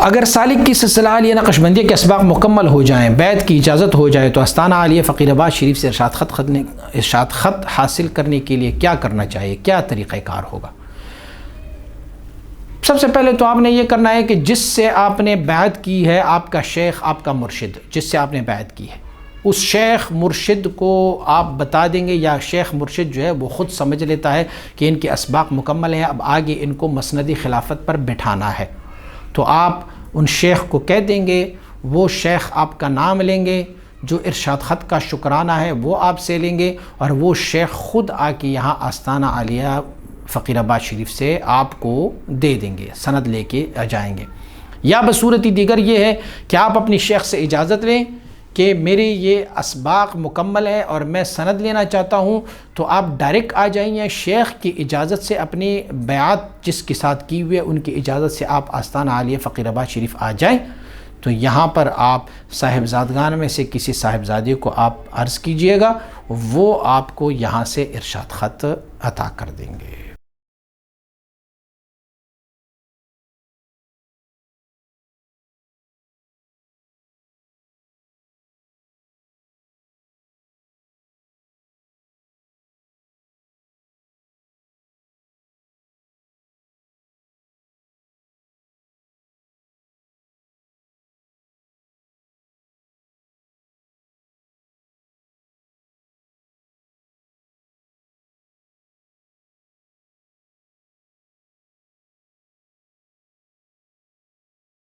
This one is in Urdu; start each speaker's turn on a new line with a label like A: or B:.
A: اگر سالک کی سلسلہ عالیہ نقشبندیہ کے اسباق مکمل ہو جائیں، بیعت کی اجازت ہو جائے، تو آستانہ عالیہ فقیر آباد شریف سے ارشاد خط حاصل کرنے کے لیے کیا کرنا چاہیے، کیا طریقہ کار ہوگا؟ سب سے پہلے تو آپ نے یہ کرنا ہے کہ جس سے آپ نے بیعت کی ہے، آپ کا شیخ، آپ کا مرشد، جس سے آپ نے بیعت کی ہے، اس شیخ مرشد کو آپ بتا دیں گے، یا شیخ مرشد جو ہے وہ خود سمجھ لیتا ہے کہ ان کے اسباق مکمل ہیں، اب آگے ان کو مسند خلافت پر بٹھانا ہے، تو آپ ان شیخ کو کہہ دیں گے، وہ شیخ آپ کا نام لیں گے، جو ارشاد خط کا شکرانہ ہے وہ آپ سے لیں گے، اور وہ شیخ خود آ کے یہاں آستانہ عالیہ فقیر آباد شریف سے آپ کو دے دیں گے، سند لے کے جائیں گے۔ یا بصورت دیگر یہ ہے کہ آپ اپنی شیخ سے اجازت لیں کہ میرے یہ اسباق مکمل ہے اور میں سند لینا چاہتا ہوں، تو آپ ڈائریکٹ آ جائیں، شیخ کی اجازت سے اپنی بیعت جس کے ساتھ کی ہوئی ہے ان کی اجازت سے آپ آستانہ عالیہ فقیر آباد شریف آ جائیں، تو یہاں پر آپ صاحبزادگان میں سے کسی صاحبزادے کو آپ عرض کیجئے گا، وہ آپ کو یہاں سے ارشاد خط عطا کر دیں گے۔